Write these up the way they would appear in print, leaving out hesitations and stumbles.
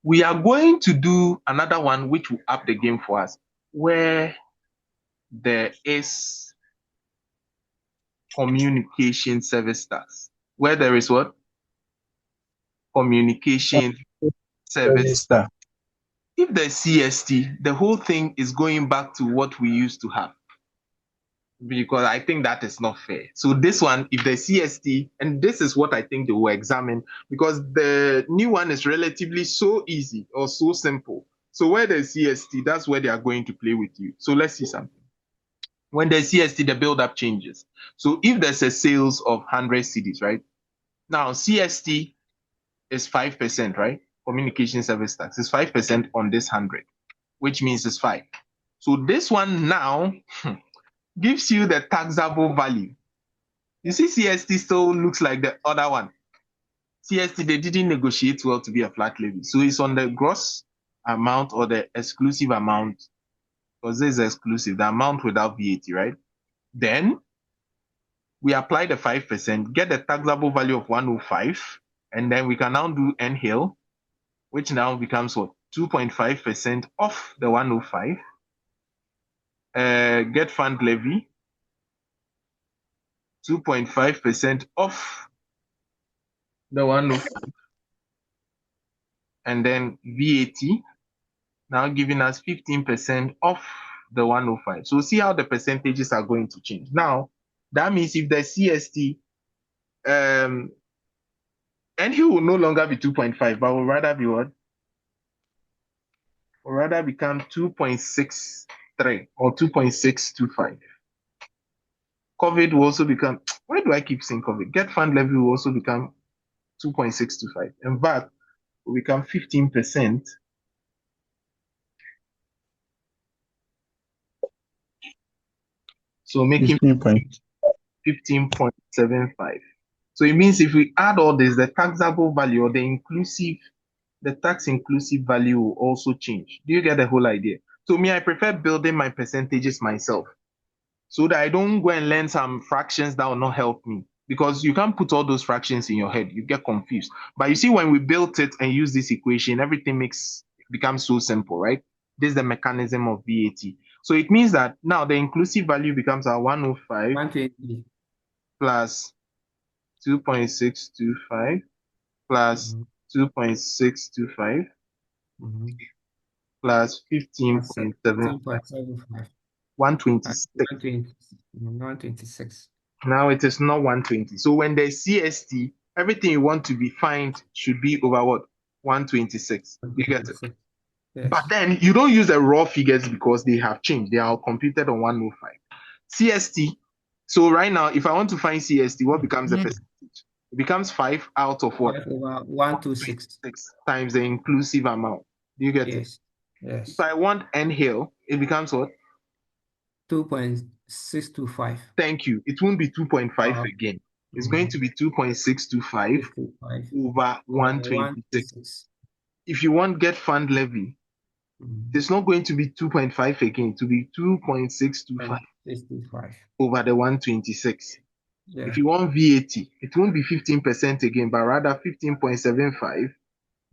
We are going to do another one which will up the game for us, where there is communication service tax. Where there is what? Communication service. If there's CST, the whole thing is going back to what we used to have. Because I think that is not fair. So this one, if the CST, and this is what I think they will examine, because the new one is relatively so easy or so simple. So where the CST, that's where they are going to play with you. So let's see something. When the CST, the build-up changes. So if there's a sales of 100 CDs, right? Now CST is 5%, right? Communication service tax is 5% on this 100, which means it's 5. So this one now gives you the taxable value. You see, CST still looks like the other one. CST, they didn't negotiate well to be a flat levy. So it's on the gross amount or the exclusive amount, because this is exclusive, the amount without VAT, right? Then we apply the 5%, get the taxable value of 105, and then we can now do NHIL, which now becomes what? 2.5% off the 105. Get fund levy, 2.5% off the 105. And then VAT, now giving us 15% off the 105. So see how the percentages are going to change. Now, that means if the CST, and he will no longer be 2.5, but will rather be what? Will rather become 2.63 or 2.625. COVID will also become, why do I keep saying COVID? Get fund levy will also become 2.625. And VAT will become 15%. So making 15.75. So it means if we add all this, the taxable value or the tax inclusive value will also change. Do you get the whole idea? So me, I prefer building my percentages myself so that I don't go and learn some fractions that will not help me, because you can't put all those fractions in your head. You get confused. But you see, when we built it and use this equation, everything becomes so simple, right? This is the mechanism of VAT. So it means that now the inclusive value becomes our 105 120 plus 2.625 plus 2.625 plus 15.7, 126. 126. Now it is not 120. So when there's CST, everything you want to be fined should be over what? 126. You get it? Yes. But then you don't use the raw figures because they have changed. They are computed on 105. CST. So right now, if I want to find CST, what becomes the percentage? It becomes 5 out of what? 5 over 126 times the inclusive amount. Do you get it? Yes. Yes. If I want NHIL, it becomes what? 2.625. Thank you. It won't be 2.5 again. It's going to be 2.625 over 126. If you want get fund levy, it's not going to be 2.5 again. To be 2.625 over the 126. Yeah. If you want VAT, it won't be 15% again, but rather 15.75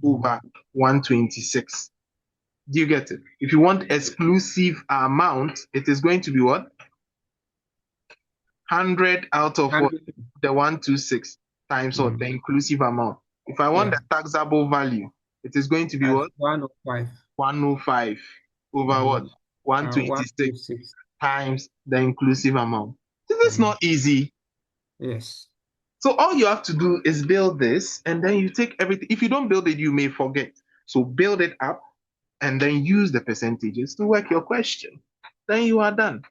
over 126. Do you get it? If you want exclusive amount, it is going to be what? 100 out of what? The 126 times what? The inclusive amount. If I want the taxable value, it is going to be what? 105. 105 over what? 126 times the inclusive amount. This is not easy. Yes. So all you have to do is build this, and then you take everything. If you don't build it, you may forget. So build it up, and then use the percentages to work your question. Then you are done.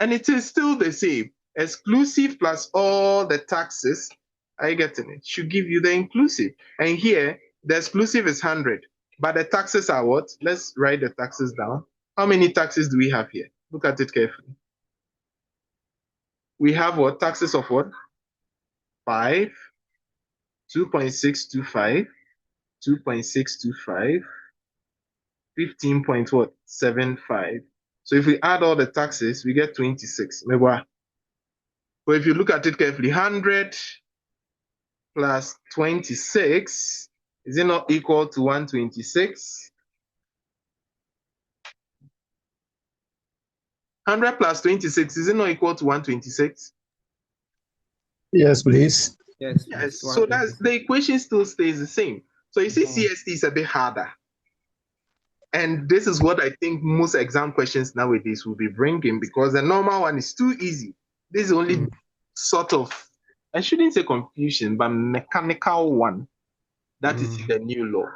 And it is still the same. Exclusive plus all the taxes, are you getting it? Should give you the inclusive. And here, the exclusive is 100. But the taxes are what? Let's write the taxes down. How many taxes do we have here? Look at it carefully. We have what? Taxes of what? 5, 2.625, 2.625, 15.75. So if we add all the taxes, we get 26. But if you look at it carefully, 100 plus 26 Is it not equal to 126? 100 plus 26, is it not equal to 126? Yes, please. Yes, Yes, please. so that's the equation still stays the same. So you see, CST is a bit harder. And this is what I think most exam questions nowadays will be bringing, because the normal one is too easy. This is only sort of, I shouldn't say confusion, but mechanical one that is in the new law.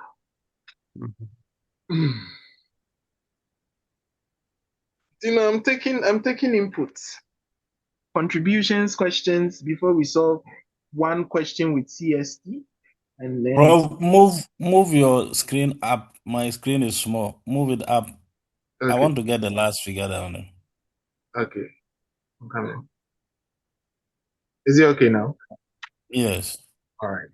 You know, I'm taking inputs, contributions, questions before we solve one question with CST, and then Bro, move your screen up. My screen is small. Move it up. I okay, want to get the last figure down. okay, I'm coming. Is it okay now? Yes. All right.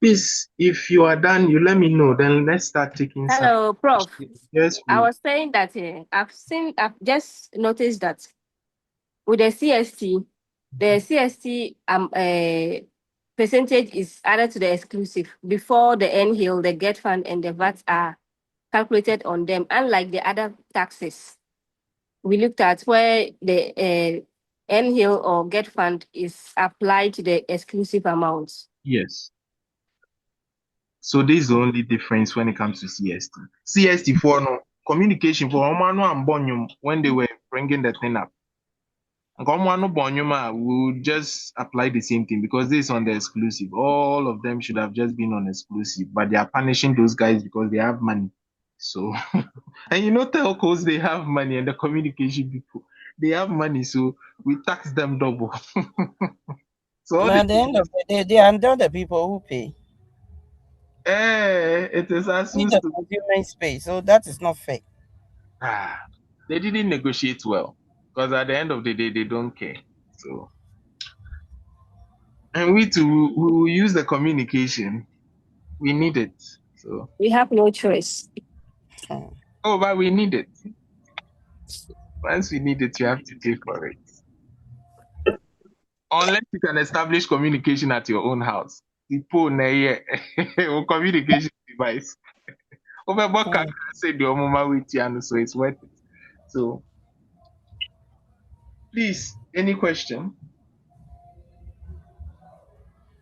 Please, if you are done, you let me know. Then let's start taking some. Hello, Prof. Yes, I please. was saying that I've just noticed that with the CST, the CST percentage is added to the exclusive before the N hill, the get fund, and the VAT are calculated on them. Unlike the other taxes, we looked at where the N hill or get fund is applied to the exclusive amounts. Yes. So this is the only difference when it comes to CST. CST for no communication for Omano and Bonyum when they were bringing the thing up. Omano Bonyuma will just apply the same thing because this is on the exclusive. All of them should have just been on exclusive, but they are punishing those guys because they have money. So, and you know, telcos, they have money, and the communication people, they have money, so we tax them double. So all At the end of the day, they are not the people who pay. it is as Need the consumer space, so that is not fair. They didn't negotiate well because at the end of the day, they don't care. So, and we too, we will use the communication. We need it. So, We have no choice. oh, but we need it. Once we need it, you have to pay for it. Unless you can establish communication at your own house. The phone, or communication device. Over what say the Omoma with you, so it's worth it. So, please, any question?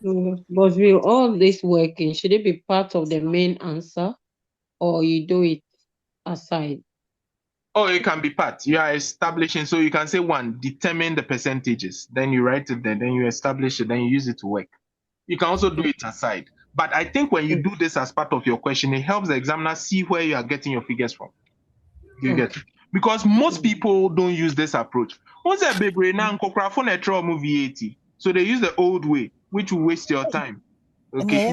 But will all this working, should it be part of the main answer or you do it aside? Oh, it can be part. You are establishing, so you can say one, determine the percentages. Then you write it there, then you establish it, then you use it to work. You can also do it aside. But I think when you do this as part of your question, it helps the examiner see where you are getting your figures from. Do you get it? Because most people don't use this approach. What's that baby now? VAT. So they use the old way, which will waste your time. Okay.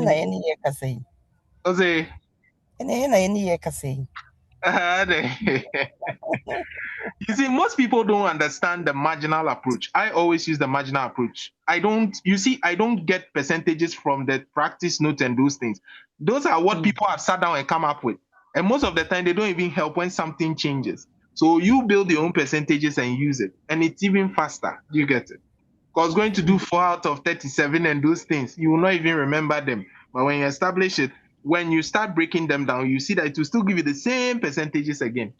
You see, most people don't understand the marginal approach. I always use the marginal approach. I don't get percentages from the practice notes and those things. Those are what people have sat down and come up with. And most of the time, they don't even help when something changes. So you build your own percentages and use it. And it's even faster. You get it? Because going to do 4 out of 37 and those things, you will not even remember them. But when you establish it, when you start breaking them down, you see that it will still give you the same percentages again.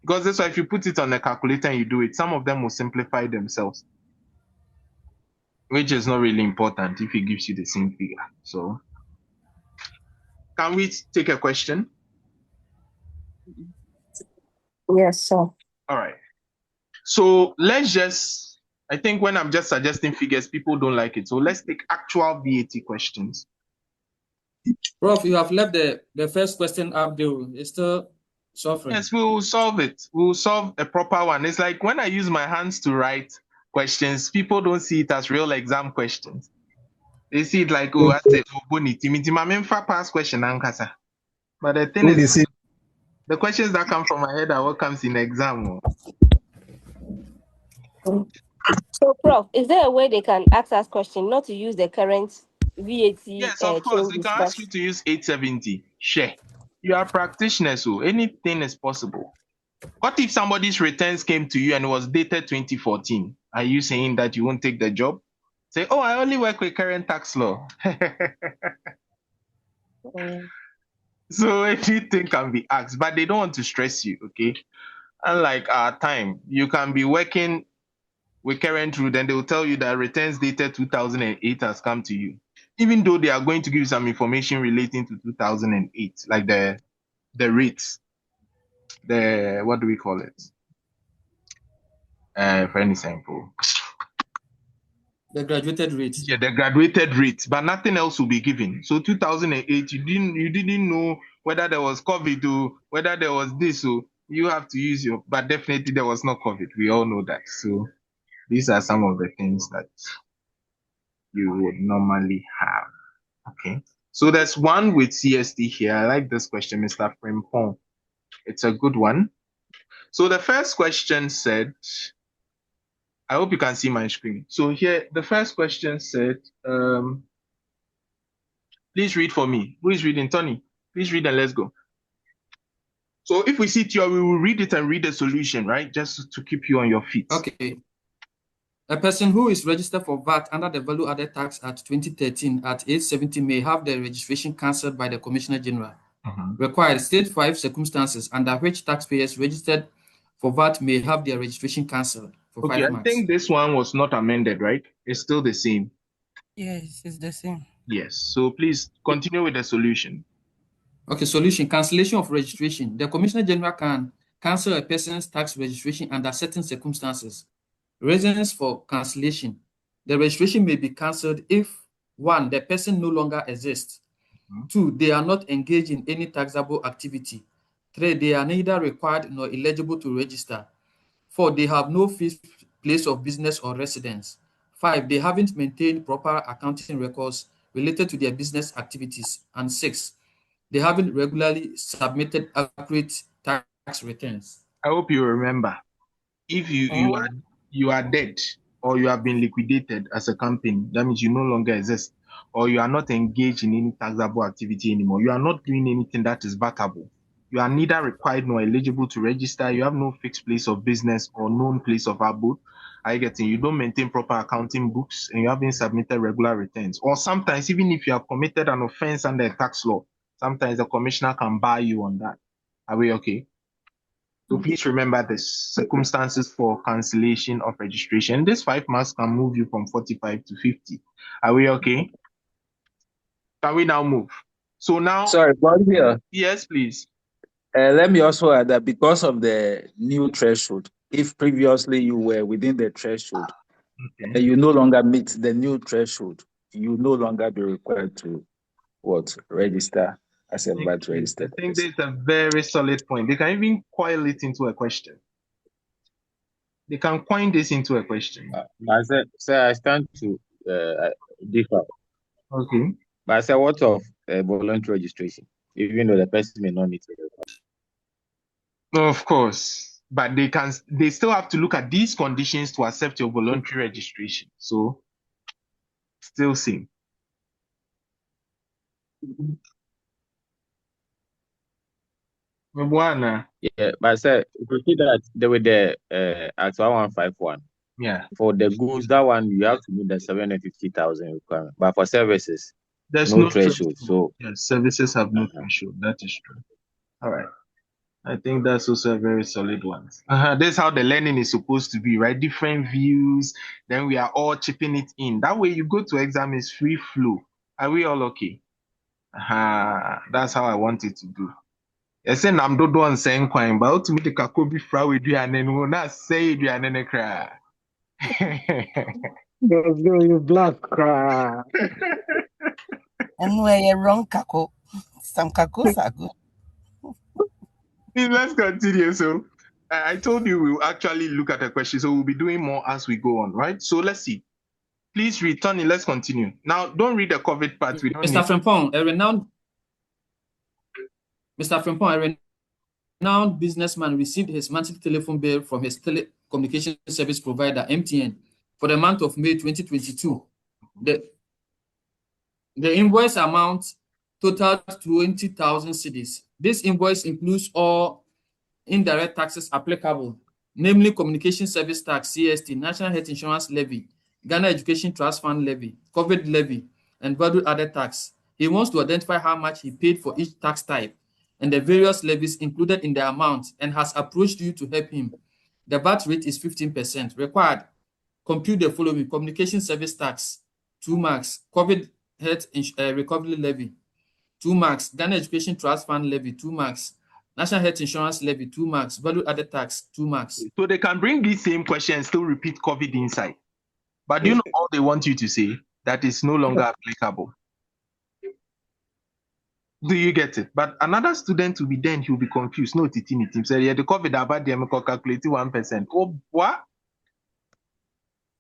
Because that's why if you put it on a calculator and you do it, some of them will simplify themselves, which is not really important if it gives you the same figure. So, can we take a question? Yes, sir. All right. So I think when I'm just suggesting figures, people don't like it. So let's take actual VAT questions. Prof, you have left the first question up there. It's still suffering. Yes, we will solve it. We will solve a proper one. It's like when I use my hands to write questions, people don't see it as real exam questions. They see it like, oh, I say, oh, bonity. Past question, ankasa. But the thing Who is, they say the questions that come from my head are what comes in exam. So, Prof, is there a way they can ask us question not to use the current VAT Yes, of course. They changes, can but ask you to use 870. Share. You are practitioners, so anything is possible. What if somebody's returns came to you and it was dated 2014? Are you saying that you won't take the job? Say, oh, I only work with current tax law. So anything can be asked, but they don't want to stress you, okay? Unlike our time, you can be working with current rule, then they will tell you that returns dated 2008 has come to you. Even though they are going to give you some information relating to 2008, like the rates, the what do we call it? For an example, The graduated rate. yeah, the graduated rate, but nothing else will be given. So 2008, you didn't know whether there was COVID or whether there was this, so you have to use your. But definitely there was no COVID. We all know that. So these are some of the things that you would normally have. Okay. So there's one with CST here. I like this question, Mr. Frimpong. It's a good one. So the first question said, I hope you can see my screen. So here, the first question said, please read for me. Who is reading? Tony, please read and let's go. So if we sit here, we will read it and read the solution, right? Just to keep you on your feet. Okay. A person who is registered for VAT under the Value Added Tax Act 2013 at 870 may have the registration cancelled by the Commissioner General. Required state 5 circumstances under which taxpayers registered for VAT may have their registration cancelled for Okay, 5 I marks. think this one was not amended, right? It's still the same. Yes, it's the same. Yes. So please continue with the solution. Okay, solution, cancellation of registration. The Commissioner General can cancel a person's tax registration under certain circumstances. Reasons for cancellation. The registration may be cancelled if 1, the person no longer exists. 2, they are not engaged in any taxable activity. 3, they are neither required nor eligible to register. 4, they have no fixed place of business or residence. 5, they haven't maintained proper accounting records related to their business activities. And 6, they haven't regularly submitted accurate tax returns. I hope you remember. If you are dead or you have been liquidated as a company, that means you no longer exist, or you are not engaged in any taxable activity anymore. You are not doing anything that is vatable. You are neither required nor eligible to register. You have no fixed place of business or known place of abode. I get it. You don't maintain proper accounting books and you haven't submitted regular returns. Or sometimes, even if you have committed an offense under a tax law, sometimes the commissioner can bar you on that. Are we okay? So please remember the circumstances for cancellation of registration. This 5 marks can move you from 45 to 50. Are we okay? Can we now move? So now, Sorry, but here, yes, please. let me also add that because of the new threshold, if previously you were within the threshold, and you no longer meet the new threshold, you no longer be required to register as a VAT I registered think person. this is a very solid point. They can even coil it into a question. They can coin this into a question. I said, I stand to differ. Okay. But I said, what of voluntary registration? Even though the person may not need to. Of course. But they still have to look at these conditions to accept your voluntary registration. So still same. Yeah, but I said, if you see that there were the Act 1151, yeah, for the goods, that one you have to meet the 750,000 requirement. But for services, there's no no threshold. So yes, services have no threshold. That is true. All right. I think that's also a very solid one. This is how the learning is supposed to be, right? Different views, then we are all chipping it in. That way you go to exam is free flow. Are we all okay? That's how I want it to do. I say I'm do one saying coin, but ultimately the kakobi fra with you and then we'll not say you and then cry. you black cry? And where you're wrong, Kako. Some Kakos are good. Let's continue. So I told you we'll actually look at the question. So we'll be doing more as we go on, right? So let's see. Please return it. Let's continue. Now, don't read the COVID part. We don't Mr. need. Frimpong, a renowned businessman received his monthly telephone bill from his telecommunication service provider, MTN, for the month of May 2022. The invoice amount totaled 20,000 cedis. This invoice includes all indirect taxes applicable, namely Communication Service Tax, CST, National Health Insurance Levy, Ghana Education Trust Fund Levy, COVID Levy, and value-added tax. He wants to identify how much he paid for each tax type and the various levies included in the amount, and has approached you to help him. The VAT rate is 15%. Required, compute the following: Communication Service Tax, 2 marks, COVID Health Recovery Levy, 2 marks, Ghana Education Trust Fund Levy, 2 marks, National Health Insurance Levy, 2 marks, value-added tax, 2 marks. So they can bring these same questions, still repeat COVID inside. But do you know all they want you to say? That is no longer applicable. Do you get it? But another student will be then, he'll be confused. No, Titini team said, yeah, the COVID about them calculate 1%. Oh, what?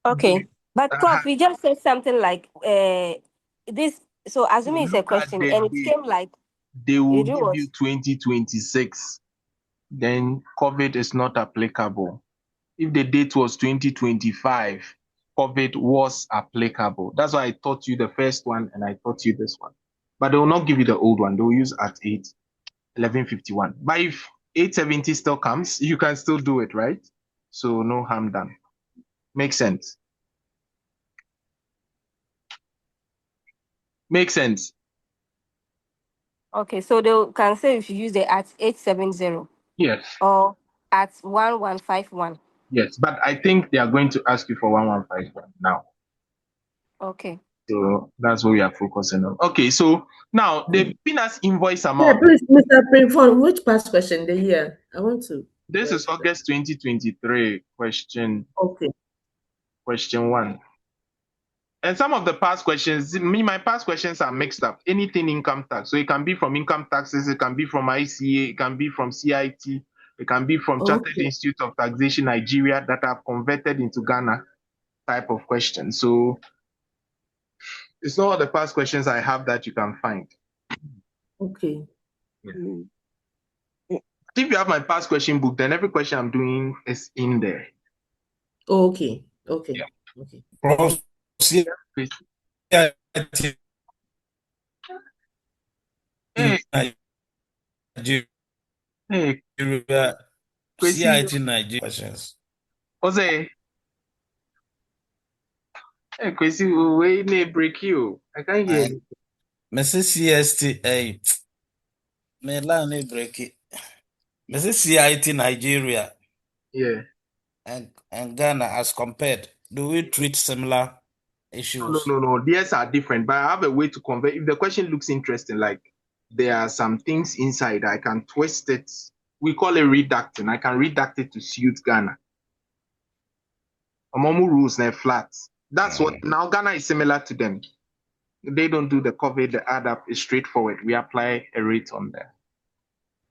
Okay. But Prof, we just said something like this. So assuming it's a Look at question the and it date. came like They will you do give what? you 2026. Then COVID is not applicable. If the date was 2025, COVID was applicable. That's why I taught you the first one and I taught you this one. But they will not give you the old one. They will use at 1151. But if 870 still comes, you can still do it, right? So no harm done. Makes sense. Makes sense. Okay, so they can say if you use the at 870 Yes. or at 1151. Yes. But I think they are going to ask you for 1151 now. Okay. So that's what we are focusing on. Okay, so now the peanuts invoice Yeah, amount. please, Mr. Prinford, which past question they hear? I want to. This is August 2023 question. Okay. Question 1. And some of the past questions, my past questions are mixed up. Anything income tax. So it can be from income taxes, it can be from ICA, it can be from CIT, it can be from Chartered Institute of Taxation Nigeria that have converted into Ghana type of question. So it's not all the past questions I have that you can find. Okay. Yeah. If you have my past question book, then every question I'm doing is in there. Okay. Okay. Yeah. Okay. Prof, CIT Hey, Nigeria, hey, CIT Nigeria questions. Jose. Hey, Kwesi, wait, they break you. I can't hear you. Mrs. CST, hey, me line break it. Mrs. CIT Nigeria. Yeah. And Ghana as compared, do we treat similar issues? No. Theirs are different, but I have a way to convert. If the question looks interesting, like there are some things inside, I can twist it. We call it reducting. I can redact it to suit Ghana. Omomu rules they're flat. That's what now Ghana is similar to them. They don't do the COVID, the add up is straightforward. We apply a rate on there.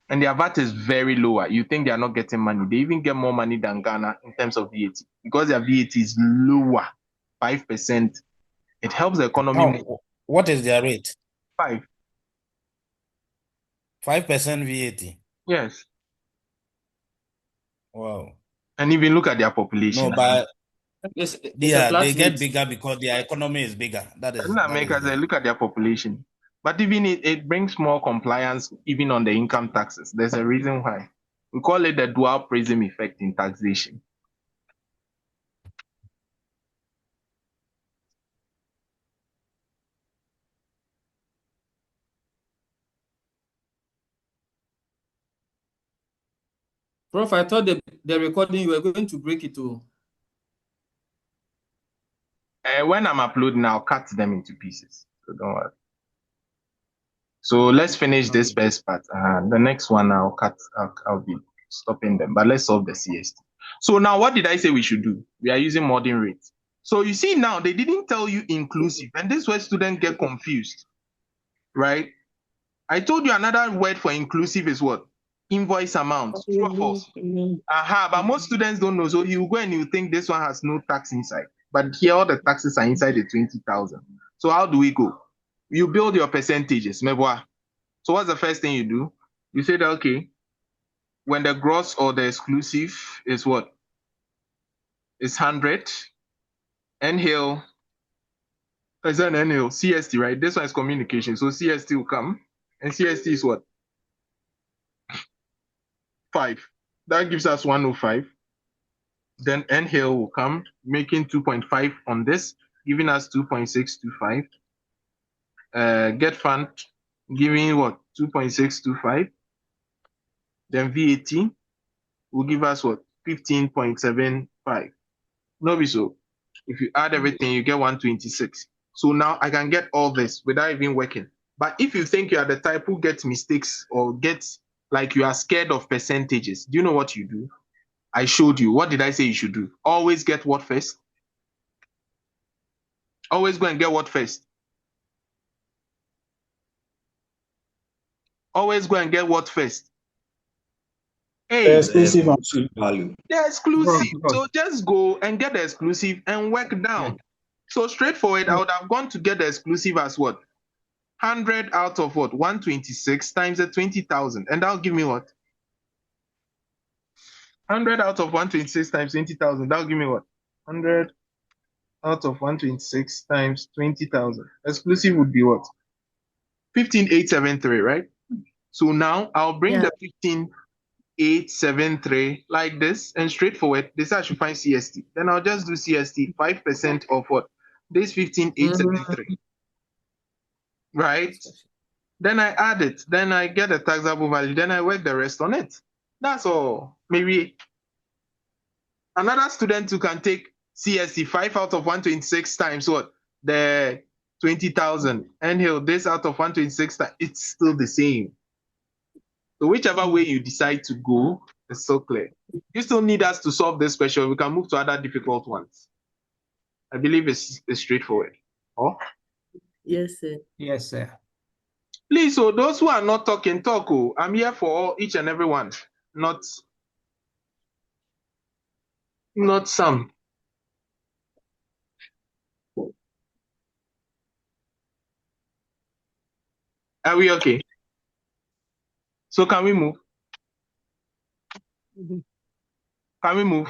And their VAT is very lower. You think they are not getting money. They even get more money than Ghana in terms of VAT. Because their VAT is lower, 5%. It helps the economy more. What is their rate? 5%. 5% VAT? Yes. Wow. And even look at their population. No, but they get rate. bigger because their economy is bigger. That is. In America, they look at their population. But even it brings more compliance even on the income taxes. There's a reason why. We call it the dual prism effect in taxation. Prof, I thought the recording, you were going to break it too. When I'm uploading, I'll cut them into pieces. So don't worry. So let's finish this first part. The next one I'll be stopping them. But let's solve the CST. So now what did I say we should do? We are using modern rates. So you see now they didn't tell you inclusive, and this is where students get confused, right? I told you another word for inclusive is what? Invoice amount. True or false? But most students don't know. So you go and you think this one has no tax inside. but here all the taxes are inside the 20,000. So how do we go? You build your percentages, meboa. So what's the first thing you do? You say that, okay, when the gross or the exclusive is what? It's 100. N-Hill, is an N-Hill, CST, right? This one is communication. So CST will come. And CST is what? 5. That gives us 105. Then N-Hill will come, making 2.5 on this, giving us 2.625. Get fund, giving what? 2.625. Then VAT will give us what? 15.75. No, be so. If you add everything, you get 126. So now I can get all this without even working. But if you think you are the type who gets mistakes or gets like you are scared of percentages, do you know what you do? I showed you. What did I say you should do? Always get what first? Always go and get what first? Always go and get what first? Hey, Exclusive and sweet value. the exclusive. Prof. So just go and get the exclusive and work down. So straightforward, I would have gone to get the exclusive as what? 100 out of what? 126 times the 20,000. And that'll give me what? 100 out of 126 times 20,000. That'll give me what? 100 out of 126 times 20,000. Exclusive would be what? 15,873, right? So now I'll bring the 15,873 like this and straightforward. This I should find CST. Then I'll just do CST 5% of what? This 15,873. Right? Then I add it. Then I get a taxable value. Then I work the rest on it. That's all. Maybe another student who can take CST 5 out of 126 times what? The 20,000. And he'll this out of 126 times. It's still the same. So whichever way you decide to go, it's so clear. You still need us to solve this question. We can move to other difficult ones. I believe it's straightforward. Oh? Yes, sir. Yes, sir. Please, so those who are not talking, talk. Oh, I'm here for each and every one, not some. Are we okay? So can we move? Can we move?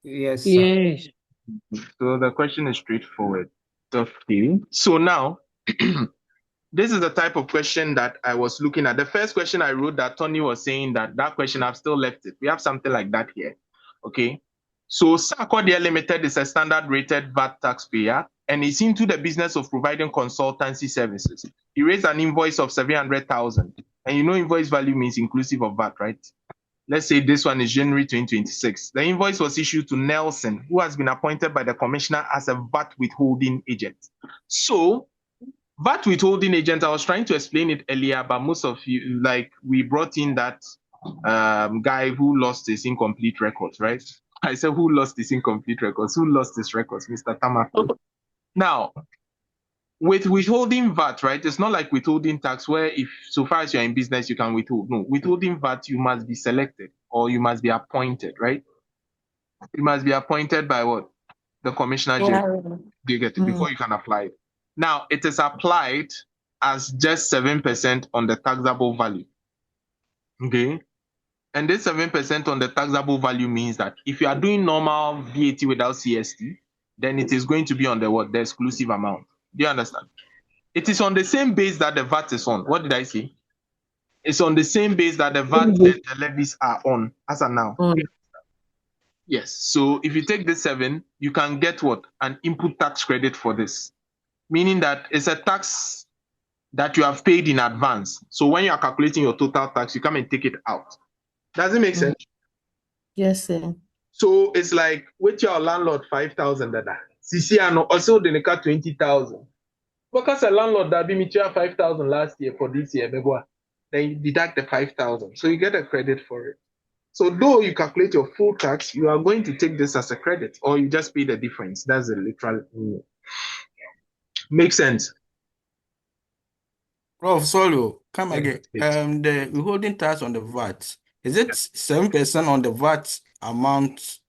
Yes, sir. Yes. So the question is straightforward. Okay. So now, this is the type of question that I was looking at. The first question I wrote that Tony was saying that question, I've still left it. We have something like that here. Okay. So Sarkodie Limited is a standard rated VAT taxpayer and is into the business of providing consultancy services. He raised an invoice of 700,000. And you know invoice value means inclusive of VAT, right? Let's say this one is January 2026. The invoice was issued to Nelson, who has been appointed by the commissioner as a VAT withholding agent. So VAT withholding agent, I was trying to explain it earlier, but most of you, like, we brought in that guy who lost his incomplete records, right? I said, who lost his incomplete records? Who lost his records? Mr. Tamako. Now, with withholding VAT, right? It's not like withholding tax where if so far as you're in business, you can withhold. No, withholding VAT, you must be selected or you must be appointed, right? You must be appointed by what? The commissioner general. Do you get it? Before you can apply it. Now, it is applied as just 7% on the taxable value. Okay? And this 7% on the taxable value means that if you are doing normal VAT without CST, then it is going to be on the what? The exclusive amount. Do you understand? It is on the same base that the VAT is on. What did I say? It's on the same base that the VAT and the levies are on as of now. Yes. So if you take this 7, you can get what? An input tax credit for this. Meaning that it's a tax that you have paid in advance. So when you are calculating your total tax, you come and take it out. Does it make sense? Yes, sir. So it's like with your landlord 5,000 dada. CC and also the neka 20,000. Because a landlord that be me 5,000 last year for this year, then you deduct the 5,000. So you get a credit for it. So though you calculate your full tax, you are going to take this as a credit or you just pay the difference. That's the literal meaning. Makes sense. Prof, sorry, come again. The withholding tax on the VAT, is it 7% on the VAT amount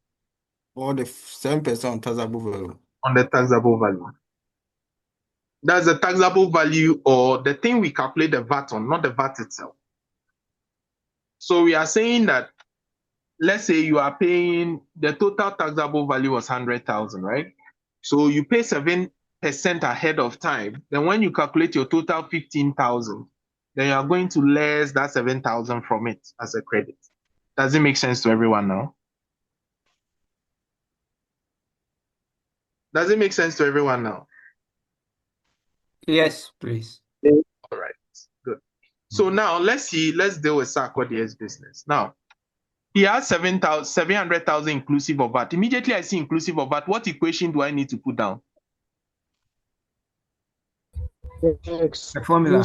Or the 7% on taxable value. On the taxable value. That's the taxable value or the thing we calculate the VAT on, not the VAT itself. So we are saying that, let's say you are paying, the total taxable value was 100,000, right? So you pay 7% ahead of time. Then when you calculate your total 15,000, then you are going to less that 7,000 from it as a credit. Does it make sense to everyone now? Does it make sense to everyone now? Yes, please. All right, good. So now let's deal with Sarkodie's business. Now, he has 700,000 inclusive of VAT. Immediately I see inclusive of VAT. What equation do I need to put down? The formula.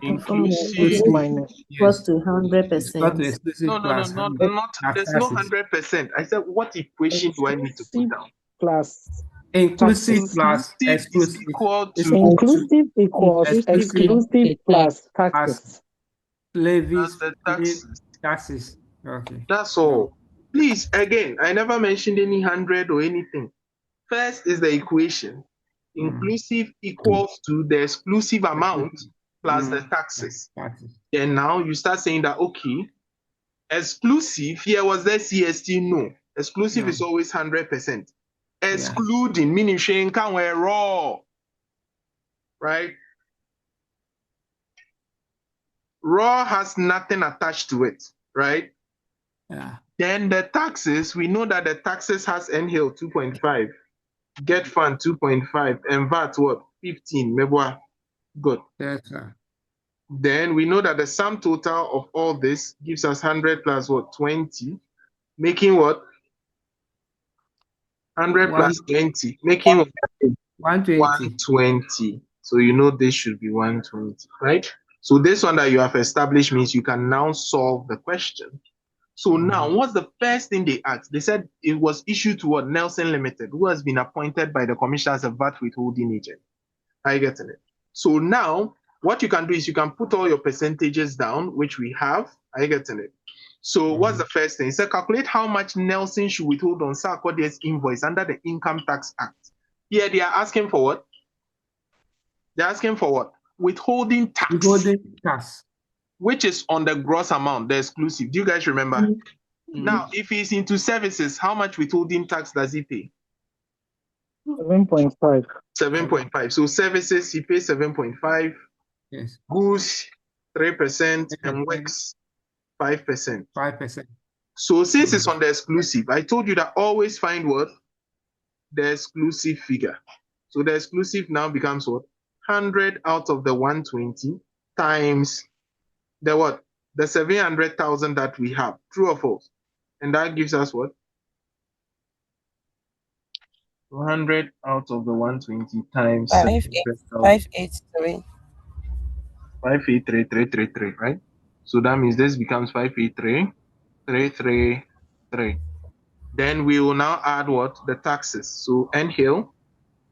Inclusive minus. Equals to It's equal to 100%. exclusive no, plus not 100 there's no taxes. 100%. I said what equation do I need to put down? Plus Inclusive taxes. plus Inclusive is exclusive. equal It's to equal to Inclusive equals exclusive exclusive plus plus taxes. levies, the taxes. taxes. Okay. That's all. Please, again, I never mentioned any 100 or anything. First is the equation. Inclusive equals to the exclusive amount plus the taxes. And now you start saying that, okay, exclusive, here was there CST? No. Exclusive is always 100%. Excluding, meaning saying can we raw, right? Raw has nothing attached to it, right? Yeah. Then the taxes, we know that the taxes has NHIL 2.5, Get Fund 2.5, and VAT what? 15, Mebwa. Good. Yes, sir. Then we know that the sum total of all this gives us 100 plus what? 20, making what? 100 plus 20, making what? 120. 120. So you know this should be 120, right? So this one that you have established means you can now solve the question. So now, what's the first thing they asked? They said it was issued to what? Nelson Limited, who has been appointed by the commissioner as a VAT withholding agent. Are you getting it? So now, what you can do is you can put all your percentages down, which we have. Are you getting it? So what's the first thing? It said calculate how much Nelson should withhold on Sarkodie's invoice under the Income Tax Act. Here they are asking for what? They're asking for what? Withholding tax. Withholding tax. Which is on the gross amount, the exclusive. Do you guys remember? Now, if he's into services, how much withholding tax does he pay? 7.5. 7.5. So services, he pays 7.5. Yes. Goods, 3%, and works, 5%. 5%. So since it's on the exclusive, I told you that always find what? The exclusive figure. So the exclusive now becomes what? 100 out of the 120 times the what? The 700,000 that we have. True or false? And that gives us what? 100 out of the 120 times 583. 583,333, right? So that means this becomes 583,333. Then we will now add what? The taxes. So NHIL,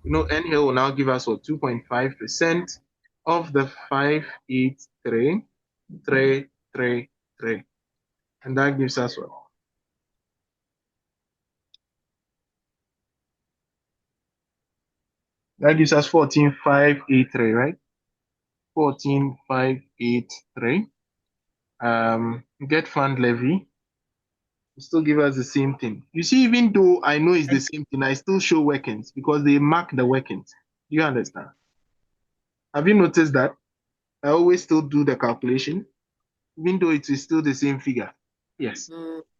NHIL will now give us what? 2.5% of the 583,333. And that gives us what? That gives us 14,583, right? 14,583. Get fund levy. Still give us the same thing. You see, even though I know it's the same thing, I still show workings because they mark the workings. Do you understand? Have you noticed that? I always still do the calculation, even though it is still the same figure. Yes,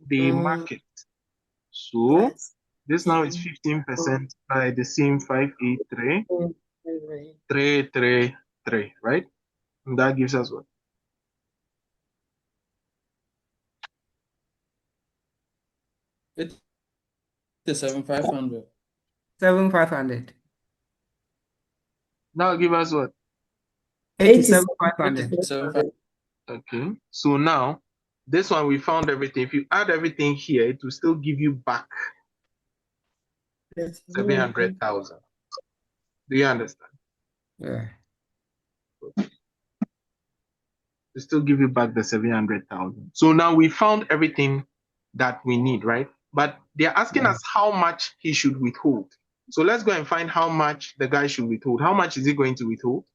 they mark it. So this now is 15% by the same 583,333, right? And that gives us what? It's 7,500. 7,500. Now give us what? 87,500. 87,500. Okay. So now, this one we found everything. If you add everything here, it will still give you back 700,000. Do you understand? Yeah. It still give you back the 700,000. So now we found everything that we need, right? but they're asking us how much he should withhold. So let's go and find how much the guy should withhold. How much is he going to withhold?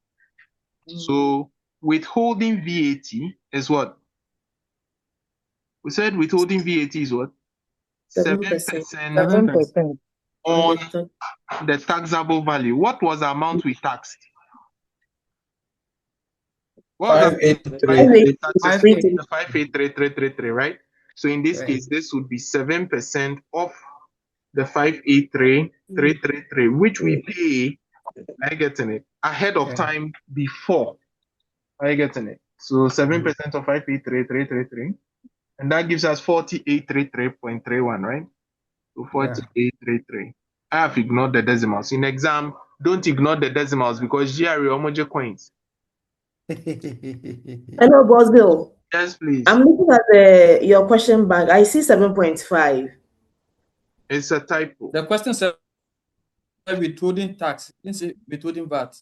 So withholding VAT is what? We said withholding VAT is what? 7% 7%. on the taxable value. What was the amount we taxed? What was the 583. the 583,333, right? So in this case, this would be 7% of the 583,333, which we pay, are you getting it? Ahead of time before. Are you getting it? So 7% of 583,333, and that gives us 4833.31, right? So 4833. I have ignored the decimals. In exam, don't ignore the decimals because GRE homogeneous coins. Hello, Boss Bill. Yes, please. I'm looking at your question bank. I see 7.5. It's a typo. The question said withholding tax. Didn't say withholding VAT.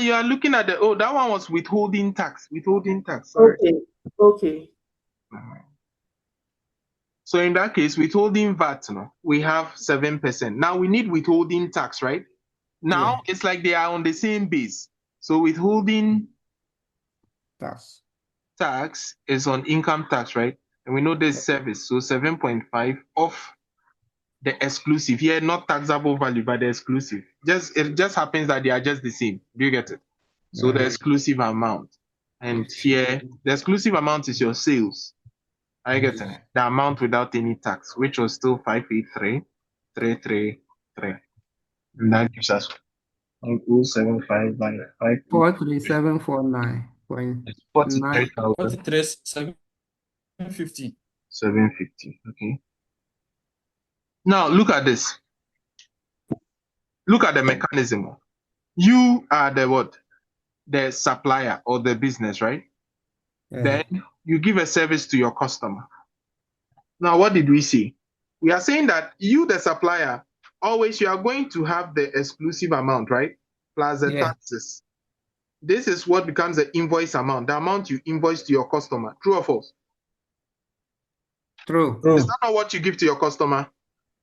You are looking at the that one was withholding tax. Withholding tax. Sorry. Okay. So in that case, withholding VAT, we have 7%. Now we need withholding tax, right? Now it's like they are on the same base. So withholding tax is on income tax, right? And we know this service. So 7.5 of the exclusive. Here, not taxable value, but the exclusive. It just happens that they are just the same. Do you get it? So the exclusive amount. And here, the exclusive amount is your sales. Are you getting it? The amount without any tax, which was still 583,333. And that gives us 275 by 5. 43749.9. 43,750. 750. Okay. Now look at this. Look at the mechanism. You are the what? The supplier or the business, right? Then you give a service to your customer. Now, what did we say? We are saying that you, the supplier, always you are going to have the exclusive amount, right? Plus the taxes. This is what becomes the invoice amount, the amount you invoice to your customer. True or false? True. Is that not what you give to your customer?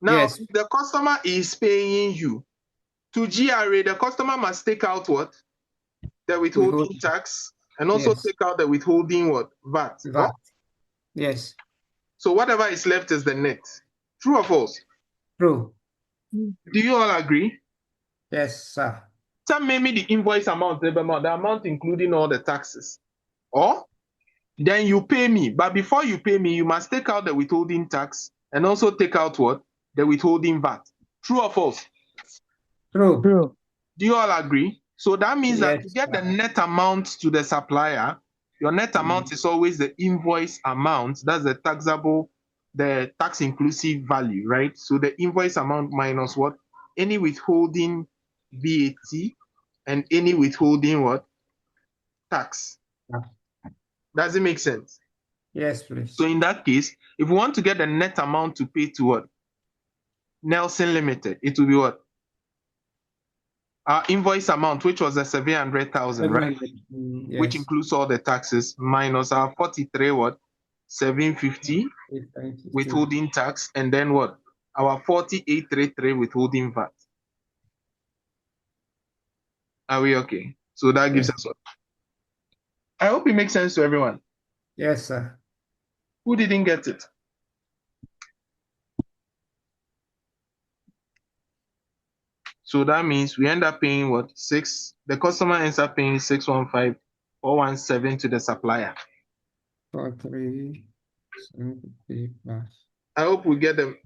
Now, if the customer is paying you to GRA, the customer must take out what? The withholding tax and also take out the withholding what? VAT. VAT. Yes. So whatever is left is the net. True or false? True. Do you all agree? Yes, sir. Some maybe the invoice amount, the amount including all the taxes. Or then you pay me. But before you pay me, you must take out the withholding tax and also take out what? The withholding VAT. True or false? True. True. Do you all agree? So that means that to get the net amount to the supplier, your net amount is always the invoice amount. That's the taxable, the tax inclusive value, right? So the invoice amount minus what? Any withholding VAT and any withholding what? Tax. Does it make sense? Yes, please. So in that case, if we want to get the net amount to pay to what? Nelson Limited, it will be what? Our invoice amount, which was a 700,000, right? Which includes all the taxes, minus our 43 what? 750 withholding tax, and then what? Our 4833 withholding VAT. Are we okay? So that gives us what? I hope it makes sense to everyone. Yes, sir. Who didn't get it? So that means we end up paying what? The customer ends up paying 615,417 to the supplier. 43,750 plus. I hope we get the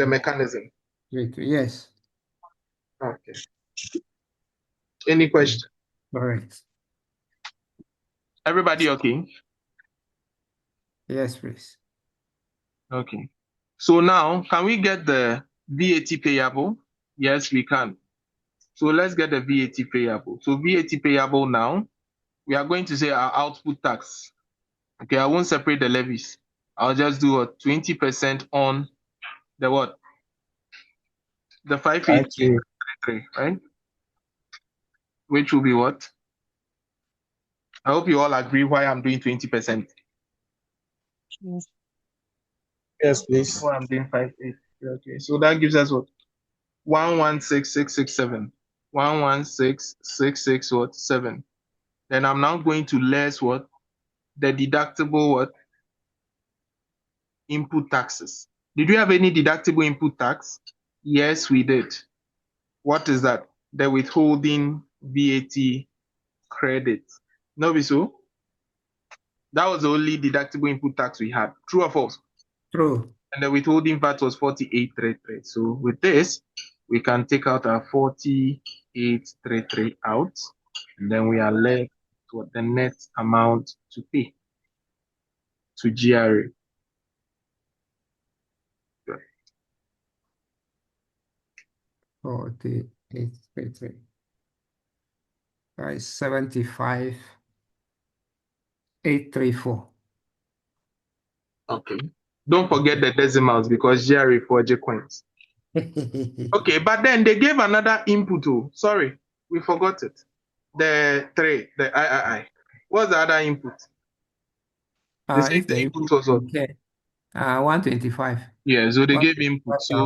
mechanism. Yes. Okay. Any question? All right. Everybody okay? Yes, please. Okay. So now, can we get the VAT payable? Yes, we can. So let's get the VAT payable. So VAT payable now, we are going to say our output tax. Okay, I won't separate the levies. I'll just do a 20% on the what? The 583, right? Which will be what? I hope you all agree why I'm doing 20%. Yes, please. Oh, I'm doing 580. Okay, so that gives us what? 116,667. 116,667 what? 7. Then I'm now going to less what? The deductible what? Input taxes. Did we have any deductible input tax? Yes, we did. What is that? The withholding VAT credit. No, be so? That was the only deductible input tax we had. True or false? True. And the withholding VAT was 4833. So with this, we can take out our 4833 out, and then we are left with the net amount to pay to GRA. Good. 4833. That is 75,834. Okay. Don't forget the decimals because GRA for J coins. Okay, but then they gave another input. Oh, sorry, we forgot it. The 3, the III. What's the other input? They said If the the input was what? okay, 125. Yeah, so they gave input. So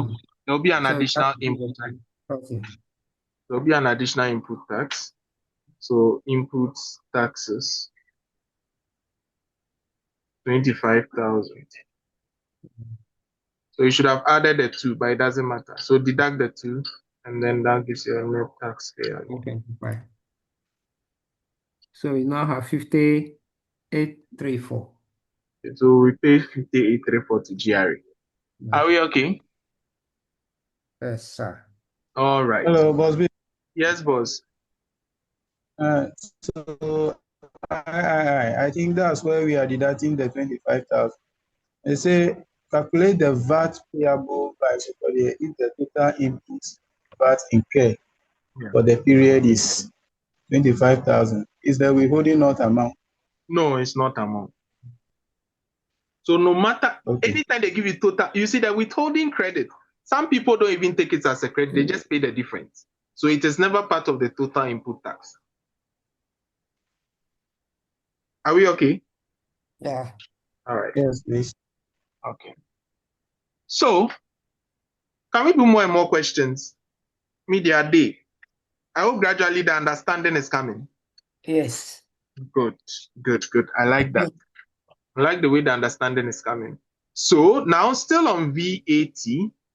125,000. there'll be an So it has additional to be input tax. okay. There'll be an additional input tax. So input taxes 25,000. So you should have added the 2, but it doesn't matter. So deduct the 2, and then that gives you a net tax payer. 125. So we now have 58,834. So we pay 5834 to GRA. Are we okay? Yes, sir. All right. Hello, boss. Yes, boss. So I think that's where we are deducting the 25,000. They say calculate the VAT payable by September if the total input VAT incurred for the period is 25,000. Is the withholding not amount? No, it's not amount. So no matter, anytime they give you total, you see that withholding credit, some people don't even take it as a credit, they just pay the difference. So it is never part of the total input tax. Are we okay? Yeah. All right. Yes, please. Okay. So, can we do more and more questions? Media day. I hope gradually the understanding is coming. Yes. Good, good, good. I like that. I like the way the understanding is coming. So now still on VAT,